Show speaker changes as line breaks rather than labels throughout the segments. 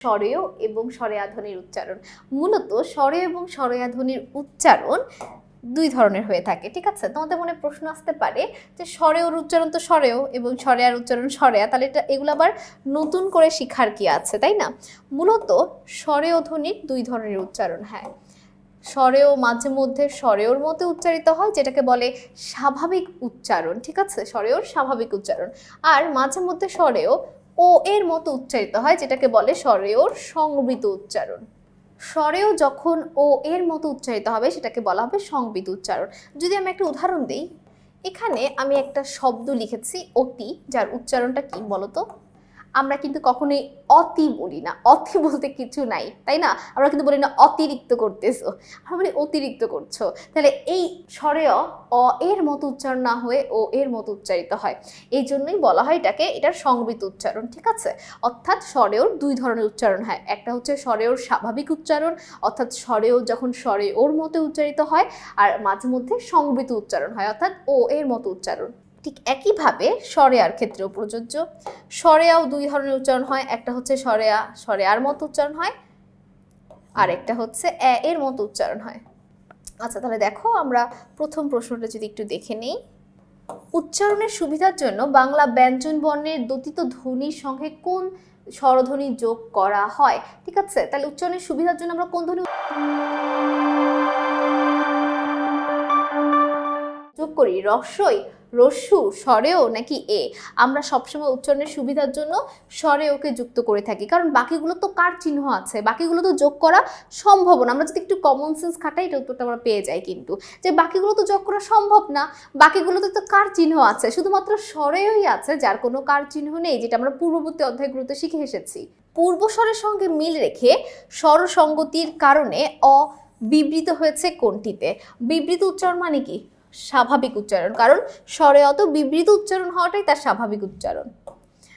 স্বরেয় এবং স্বরেয়া ধ্বনির উচ্চারণ। মূলত স্বরেয় এবং স্বরেয়া ধ্বনির উচ্চারণ দুই ধরনের হয়ে থাকে, ঠিক আছে? তোমাদের মনে প্রশ্ন আসতে পারে যে স্বরেয়র উচ্চারণ তো স্বরেয় এবং স্বরেয়ার উচ্চারণ স্বরেয়া, তাহলে এগুলো আবার নতুন করে শিখার কি আছে, তাই না? মূলত স্বরেয় ধ্বনির দুই ধরনের উচ্চারণ। হ্যাঁ, স্বরেয় মাঝে মধ্যে স্বরেয়র মতো উচ্চারিত হয়, যেটাকে বলে স্বাভাবিক উচ্চারণ, ঠিক আছে? স্বরেয়র স্বাভাবিক উচ্চারণ। আর মাঝে মধ্যে স্বরেয় ও এর মতো উচ্চারিত হয়, যেটাকে বলে স্বরেয়র সংবৃত উচ্চারণ। স্বরেয় যখন ও এর মতো উচ্চারিত হবে সেটাকে বলা হবে সংবৃত উচ্চারণ। যদি আমি একটা উদাহরণ দিই, এখানে আমি একটা শব্দ লিখেছি অতি, যার উচ্চারণটা কি বলতো? আমরা কিন্তু কখনোই অতি বলি না, অতি বলতে কিছু নাই, তাই না? আমরা কিন্তু বলি না অতিরিক্ত করতেছো, আমরা বলি অতিরিক্ত করছো। তাহলে এই স্বরেয় অ এর মতো উচ্চারণ না হয়ে ও এর মতো উচ্চারিত হয়, এই জন্যই বলা হয় এটার সংবৃত উচ্চারণ, ঠিক আছে? অর্থাৎ স্বরেয়র দুই ধরনের উচ্চারণ হয়, একটা হচ্ছে স্বরেয়র স্বাভাবিক উচ্চারণ, অর্থাৎ স্বরেয় যখন স্বরেয়র মতো উচ্চারিত হয়, আর মাঝে মধ্যে সংবৃত উচ্চারণ হয়, অর্থাৎ ও এর মতো উচ্চারণ। ঠিক একইভাবে স্বরেয়ার ক্ষেত্রেও প্রযোজ্য। স্বরেয়াও দুই ধরনের উচ্চারণ হয়, একটা হচ্ছে স্বরেয়ার মতো উচ্চারণ হয়, আর একটা হচ্ছে এর মতো উচ্চারণ হয়। আচ্ছা, তাহলে দেখো আমরা প্রথম প্রশ্নটা যদি একটু দেখে নিই। উচ্চারণের সুবিধার জন্য বাংলা ব্যঞ্জন বর্ণের দোতিত ধ্বনির সঙ্গে কোন স্বরধ্বনি যোগ করা হয়? ঠিক আছে, তাহলে উচ্চারণের সুবিধার জন্য আমরা কোন ধ্বনি যোগ করি? রস্বই, রস্যু, স্বরেয় নাকি এ? আমরা সবসময় উচ্চারণের সুবিধার জন্য স্বরেয়কে যুক্ত করে থাকি, কারণ বাকিগুলো তো কার চিহ্ন আছে, বাকিগুলো তো যোগ করা সম্ভব না। আমরা যদি একটু কমন সেন্স খাটাই এটা উত্তরটা আমরা পেয়ে যাই, কিন্তু যে বাকিগুলো তো যোগ করা সম্ভব না, বাকিগুলোতে তো কার চিহ্ন আছে, শুধুমাত্র স্বরেয়ই আছে যার কোনো কার চিহ্ন নেই, যেটা আমরা পূর্ববর্তী অধ্যায়গুলোতে শিখে এসেছি। পূর্বস্বরের সঙ্গে মিল রেখে স্বরসঙ্গতির কারণে অ বিবৃত হয়েছে কোনটিতে? বিবৃত উচ্চারণ মানে কি? স্বাভাবিক উচ্চারণ, কারণ স্বরে অত বিবৃত উচ্চারণ হওয়াটাই তার স্বাভাবিক উচ্চারণ।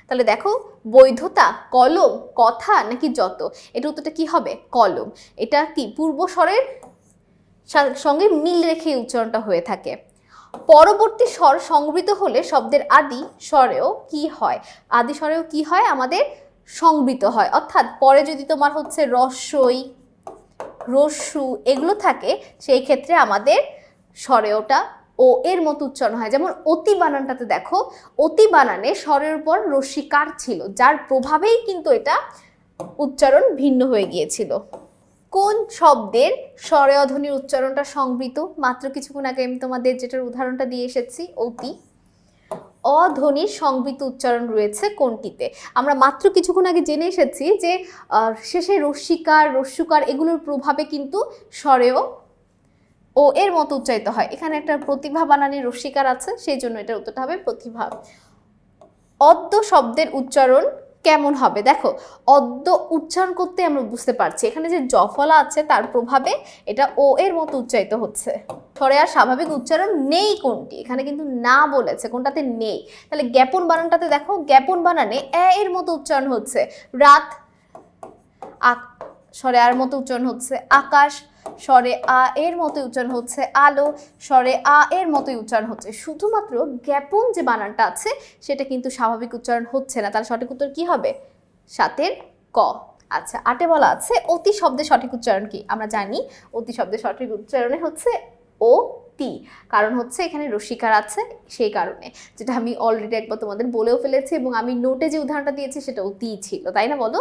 তাহলে দেখো, বৈধতা কলম, কথা নাকি যত? এটা উত্তরটা কি হবে? কলম। এটা কি পূর্ব স্বরের সঙ্গে মিল রেখে উচ্চারণটা হয়ে থাকে। পরবর্তী স্বর সংবৃত হলে শব্দের আদি স্বরেও কি হয়? আদি স্বরেও কি হয়? আমাদের সংবৃত হয়, অর্থাৎ পরে যদি তোমার হচ্ছে রস্বই, রস্যু এগুলো থাকে, সেই ক্ষেত্রে আমাদের স্বরেওটা ও এর মতো উচ্চারণ হয়। যেমন অতি বানানটাতে দেখো, অতি বানানে স্বরের উপর রস্যিকার ছিল, যার প্রভাবেই কিন্তু এটা উচ্চারণ ভিন্ন হয়ে গিয়েছিল। কোন শব্দের স্বরেয় ধ্বনির উচ্চারণটা সংবৃত? মাত্র কিছুক্ষণ আগে আমি তোমাদের যেটার উদাহরণটা দিয়ে এসেছি, অতি। অধ্বনির সংবৃত উচ্চারণ রয়েছে কোনটিতে? আমরা মাত্র কিছুক্ষণ আগে জেনে এসেছি যে শেষে রস্যিকার, রস্যুকার এগুলোর প্রভাবে কিন্তু স্বরেয় ও এর মতো উচ্চারিত হয়। এখানে একটা প্রতিভা বানানের রস্যিকার আছে, সেই জন্য এটার উত্তরটা হবে প্রতিভা। অদ্য শব্দের উচ্চারণ কেমন হবে? দেখো, অদ্য উচ্চারণ করতে আমরা বুঝতে পারছি এখানে যে জফলা আছে তার প্রভাবে এটা ও এর মতো উচ্চারিত হচ্ছে। স্বরেয়ার স্বাভাবিক উচ্চারণ নেই কোনটি? এখানে কিন্তু না বলেছে, কোনটাতে নেই। তাহলে জ্ঞাপন বানানটাতে দেখো, জ্ঞাপন বানানে এর মতো উচ্চারণ হচ্ছে রাত, স্বরেয়ার মতো উচ্চারণ হচ্ছে আকাশ, স্বরে আ এর মতো উচ্চারণ হচ্ছে আলো, স্বরে আ এর মতোই উচ্চারণ হচ্ছে। শুধুমাত্র জ্ঞাপন যে বানানটা আছে সেটা কিন্তু স্বাভাবিক উচ্চারণ হচ্ছে না। তাহলে সঠিক উত্তর কি হবে? 7 ক। আচ্ছা, 8 বলা আছে অতি শব্দের সঠিক উচ্চারণ কি? আমরা জানি অতি শব্দের সঠিক উচ্চারণে হচ্ছে ও তি, কারণ হচ্ছে এখানে রস্যিকার আছে সেই কারণে, যেটা আমি অলরেডি একবার তোমাদের বলেও ফেলেছি, এবং আমি নোটে যে উদাহরণটা দিয়েছি সেটা অতি ছিল, তাই না? বলো।